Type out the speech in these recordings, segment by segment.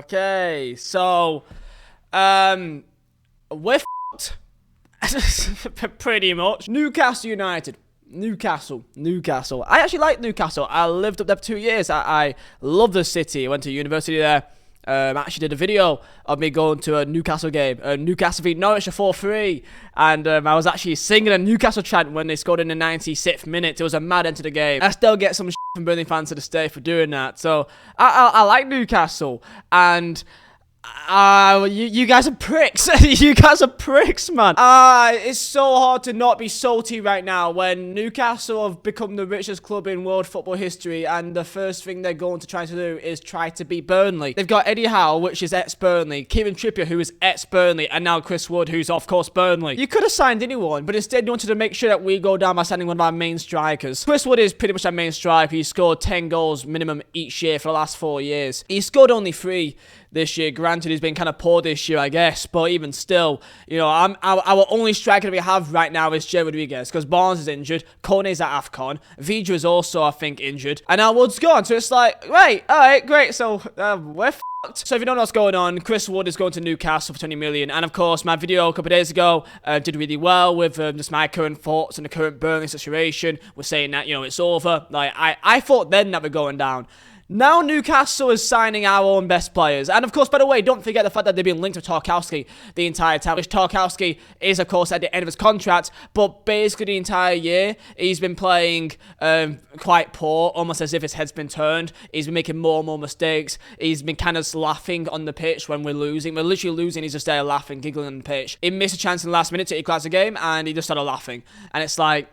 Okay, so, we're f***ed. Pretty much. Newcastle United. Newcastle. I actually like Newcastle. I lived up there for 2 years. I love the city. I went to university there. Actually did a video of me going to a Newcastle game. Newcastle beat Norwich 4-3. And I was actually singing a Newcastle chant when they scored in the 96th minute. It was a mad end to the game. I still get some shit from Burnley fans to this day for doing that. So, I like Newcastle. And you guys are pricks. You guys are pricks, man. It's so hard to not be salty right now when Newcastle have become the richest club in world football history, and the first thing they're going to try to do is try to beat Burnley. They've got Eddie Howe, which is ex-Burnley, Kieran Trippier, who is ex-Burnley, and now Chris Wood, who's of course Burnley. You could have signed anyone, but instead you wanted to make sure that we go down by signing one of our main strikers. Chris Wood is pretty much our main striker. He scored 10 goals minimum each year for the last 4 years. He scored only 3 this year. Granted, he's been kind of poor this year, I guess, but even still, you know, our only striker that we have right now is Jay Rodriguez, because Barnes is injured, Kone's at AFCON, Vizeh is also, I think, injured, and now Wood's gone, so it's like, right, alright, great, so, we're f***ed. So if you don't know what's going on, Chris Wood is going to Newcastle for 20 million, and of course, my video a couple of days ago did really well with just my current thoughts on the current Burnley situation. We're saying that, you know, it's over. Like, I thought then that we're going down. Now Newcastle is signing our own best players. And of course, by the way, don't forget the fact that they've been linked to Tarkowski the entire time. Which Tarkowski is, of course, at the end of his contract. But basically the entire year, he's been playing quite poor, almost as if his head's been turned. He's been making more and more mistakes. He's been kind of laughing on the pitch when we're losing. We're literally losing. He's just there laughing, giggling on the pitch. He missed a chance in the last minute to equalize the game, and he just started laughing. And it's like,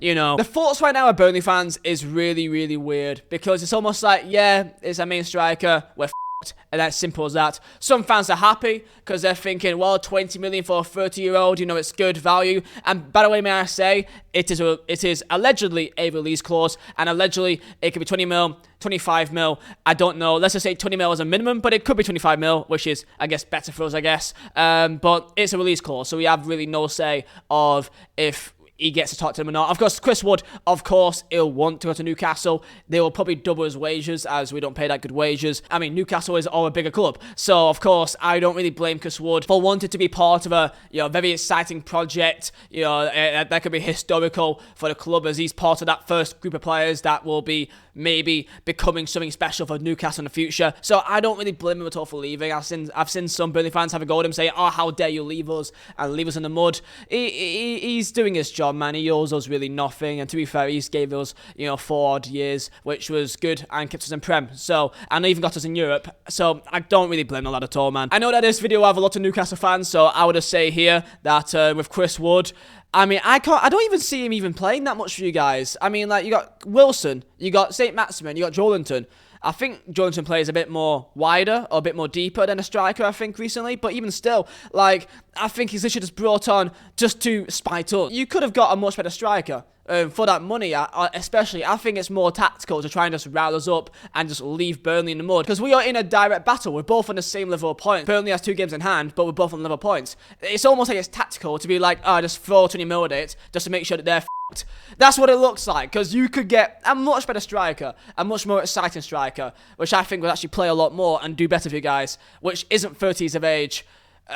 you know, the thoughts right now of Burnley fans is really, really weird, because it's almost like, yeah, it's our main striker, we're f***ed, and that's simple as that. Some fans are happy because they're thinking, well, 20 million for a 30-year-old, you know, it's good value. And by the way, may I say, it is allegedly a release clause, and allegedly it could be 20 mil, 25 mil, I don't know. Let's just say 20 mil as a minimum, but it could be 25 mil, which is, I guess, better for us, I guess. But it's a release clause, so we have really no say of if he gets to talk to them or not. Of course, Chris Wood, of course, he'll want to go to Newcastle. They will probably double his wages, as we don't pay that good wages. I mean, Newcastle is all a bigger club. So, of course, I don't really blame Chris Wood for wanting to be part of a, you know, very exciting project. You know, that could be historical for the club, as he's part of that first group of players that will be maybe becoming something special for Newcastle in the future. So I don't really blame him at all for leaving. I've seen some Burnley fans have a go at him, say, oh, how dare you leave us and leave us in the mud. He's doing his job, man. He owes us really nothing, and to be fair, he's gave us, you know, 4 odd years, which was good, and kept us in Prem. So, and even got us in Europe. So I don't really blame the lad at all, man. I know that this video will have a lot of Newcastle fans, so I would just say here that with Chris Wood, I mean, I don't even see him even playing that much for you guys. I mean, like, you got Wilson, you got St. Maximin, you got Joelinton. I think Joelinton plays a bit more wider, or a bit more deeper than a striker, I think, recently. But even still, like, I think he's literally just brought on just to spite us. You could have got a much better striker. For that money, especially, I think it's more tactical to try and just rile us up and just leave Burnley in the mud. Because we are in a direct battle. We're both on the same level of points. Burnley has 2 games in hand, but we're both on level points. It's almost like it's tactical to be like, oh, just throw 20 mil at it, just to make sure that they're f***ed. That's what it looks like, because you could get a much better striker, a much more exciting striker, which I think would actually play a lot more and do better for you guys, which isn't 30s of age.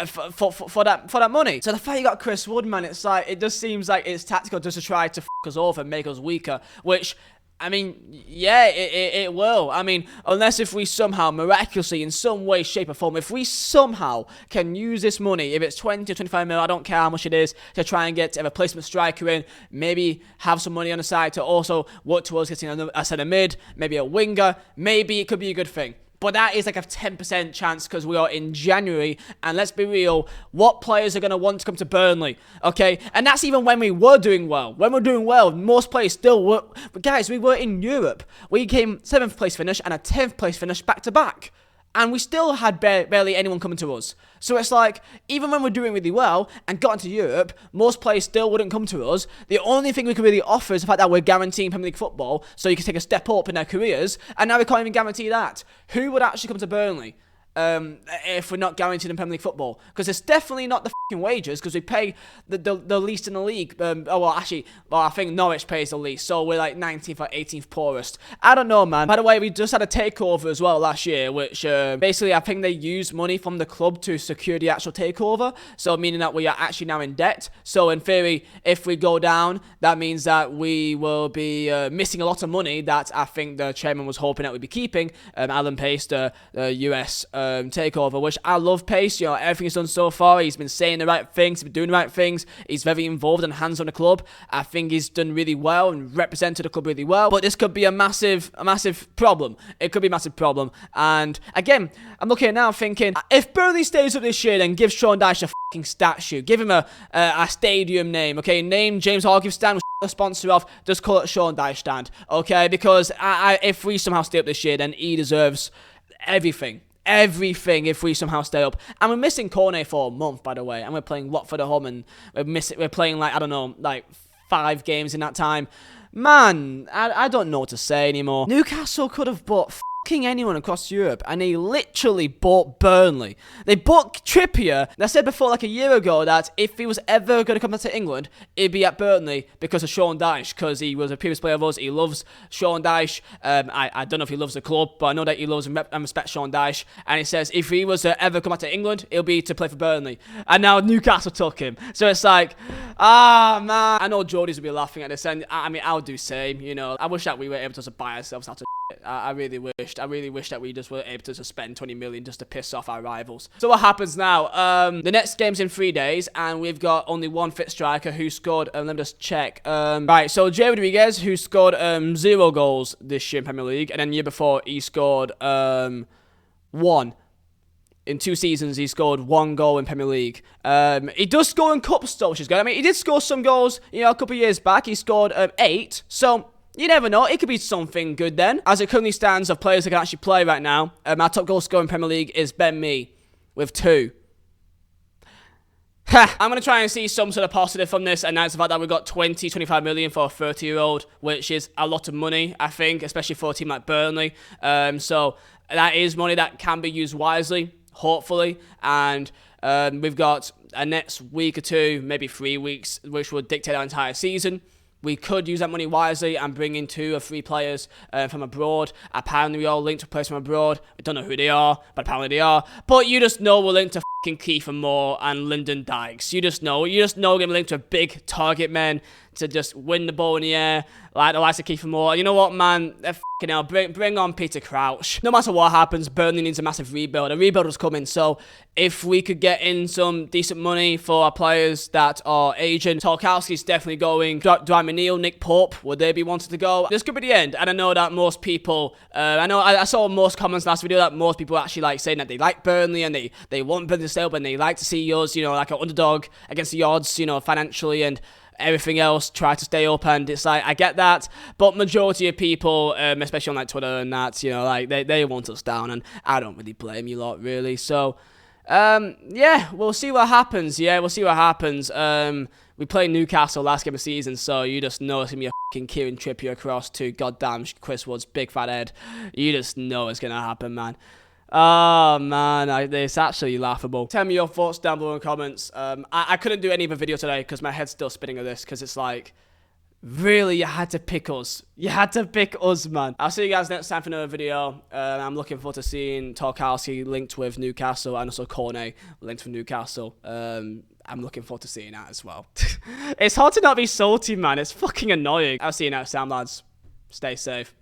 For that money. So the fact you got Chris Wood, man, it's like, it just seems like it's tactical just to try to f*** us over and make us weaker, which, I mean, yeah, it will. I mean, unless if we somehow, miraculously, in some way, shape or form, if we somehow can use this money, if it's 20 or 25 mil, I don't care how much it is, to try and get a replacement striker in, maybe have some money on the side to also work towards getting a centre mid, maybe a winger, maybe it could be a good thing. But that is like a 10% chance, because we are in January, and let's be real, what players are going to want to come to Burnley, okay? And that's even when we were doing well. When we're doing well, most players still were. But guys, we were in Europe. We came 7th place finish and a 10th place finish back to back. And we still had barely anyone coming to us. So it's like, even when we're doing really well and got into Europe, most players still wouldn't come to us. The only thing we could really offer is the fact that we're guaranteeing Premier League football, so you can take a step up in their careers, and now we can't even guarantee that. Who would actually come to Burnley? if we're not guaranteed in Premier League football, because it's definitely not the fucking wages, because we pay the least in the league. I think Norwich pays the least, so we're like 19th or 18th poorest. I don't know, man. By the way, we just had a takeover as well last year, which basically I think they used money from the club to secure the actual takeover, so meaning that we are actually now in debt. So in theory, if we go down, that means that we will be missing a lot of money that I think the chairman was hoping that we'd be keeping. Alan Pace, the US takeover, which I love Pace. You know, everything he's done so far, he's been saying the right things, he's been doing the right things, he's very involved and hands on the club. I think he's done really well and represented the club really well, but this could be a massive problem. It could be a massive problem. And again, I'm looking at now thinking, if Burnley stays up this year, then give Sean Dyche a fucking statue, give him a stadium name, okay, name James Hargreaves stand, the sponsor of, just call it Sean Dyche stand, okay, because if we somehow stay up this year, then he deserves everything if we somehow stay up. And we're missing Cornet for a month, by the way, and we're playing Watford at home, and we're playing like, I don't know, like 5 games in that time. Man, I don't know what to say anymore. Newcastle could have bought anyone across Europe, and they literally bought Burnley. They bought Trippier, and I said before, like a year ago, that if he was ever going to come back to England, it'd be at Burnley because of Sean Dyche, because he was a previous player of us. He loves Sean Dyche. I don't know if he loves the club, but I know that he loves and respects Sean Dyche, and he says if he was to ever come back to England, it'll be to play for Burnley. And now Newcastle took him, so it's like, man, I know Geordies will be laughing at this, and I mean, I would do the same, you know. I wish that we were able to buy ourselves out of I really wish that we just were able to spend 20 million just to piss off our rivals. So what happens now? The next game's in 3 days, and we've got only one fit striker who scored. Let me just check. Right, so Jay Rodriguez, who scored 0 goals this year in Premier League, and then the year before he scored 1. In 2 seasons, he scored 1 goal in Premier League. He does score in cups though, which is good. I mean, he did score some goals, you know, a couple of years back. He scored 8. So you never know, it could be something good then. As it currently stands of players that can actually play right now, our top goal scorer in Premier League is Ben Mee with 2. I'm going to try and see some sort of positive from this, and that's the fact that we got 25 million for a 30-year-old, which is a lot of money, I think, especially for a team like Burnley. So that is money that can be used wisely, hopefully, and we've got a next week or 2, maybe 3 weeks, which will dictate our entire season. We could use that money wisely and bring in 2 or 3 players from abroad. Apparently, we all linked to players from abroad. We don't know who they are, but apparently they are. But you just know we're linked to fucking Kiefer Moore and Lyndon Dykes. You just know we're going to be linked to big target men to just win the ball in the air, like the likes of Kiefer Moore. You know what, man? Fucking hell, bring on Peter Crouch. No matter what happens, Burnley needs a massive rebuild. A rebuild was coming, so if we could get in some decent money for our players that are aging, Tarkowski's definitely going. Dwight McNeil, Nick Pope, would they be wanted to go? This could be the end, and I know that most people, I saw most comments last video that most people actually like saying that they like Burnley and they want Burnley to stay up and they like to see us, you know, like an underdog against the odds, you know, financially and everything else, try to stay up, and it's like, I get that, but majority of people, especially on like Twitter and that, you know, like they want us down, and I don't really blame you lot, really. So yeah, we'll see what happens. We played Newcastle last game of the season, so you just know it's gonna be a fucking Kieran Trippier across to goddamn Chris Wood's big fat head. You just know it's gonna happen, man. Oh man, it's actually laughable. Tell me your thoughts down below in the comments. I couldn't do any other video today because my head's still spinning at this, because it's like, really, you had to pick us. You had to pick us, man. I'll see you guys next time for another video. I'm looking forward to seeing Tarkowski linked with Newcastle, and also Cornet linked with Newcastle. I'm looking forward to seeing that as well. It's hard to not be salty, man. It's fucking annoying. I'll see you next time, lads. Stay safe.